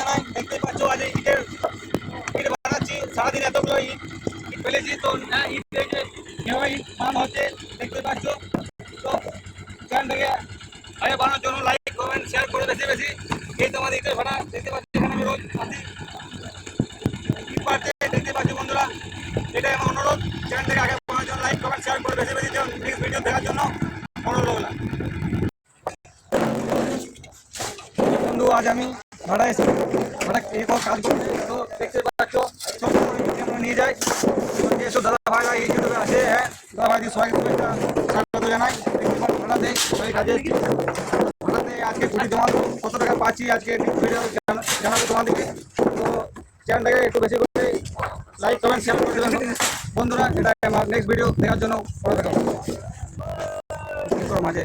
জানাই। দেখতেই পাচ্ছ আজ ঈদের ইট বানাচ্ছি, সারাদিন এতগুলো ইট ফেলেছি। তো ইট থেকে ঈদ বানানো হচ্ছে, দেখতে পাচ্ছ। তো চ্যানেলটাকে আগে বানানোর জন্য লাইক কমেন্ট শেয়ার করে বেশি বেশি। এই তোমাদের ইটের ভাড়া দেখতে পাচ্ছি, এখানে আমি রোজ আসি ইট পাড়তে, দেখতে পাচ্ছি বন্ধুরা। এটাই আমার অনুরোধ, চ্যানেলটাকে আগে বানানোর জন্য লাইক কমেন্ট শেয়ার করে বেশি বেশি নেক্সট ভিডিও দেখার জন্য অনুরোধ রইল। বন্ধু আজ আমি ভাড়া এসে ভাড়া এরকম কাজ করতে, তো দেখতে পাচ্ছ সব আমরা নিয়ে যাই। যেসব দাদা ভাইরা এই ইউটিউবে আছে, হ্যাঁ দাদা ভাই সবাইকে শুভেচ্ছা স্বাগত জানাই। দেখতে পাচ্ছ ভাড়া দেয়, সবাই কাজে এসেছি ভাড়া দেয়। আজকে ছুটি তোমার কত টাকা পাচ্ছি আজকে ভিডিও জানাবো তোমাদেরকে। তো চ্যানেলটাকে একটু বেশি করে লাইক কমেন্ট শেয়ার করে দেবেন বন্ধুরা। এটা আমার নেক্সট ভিডিও দেখার জন্য পরে দেখাবো মাঝে।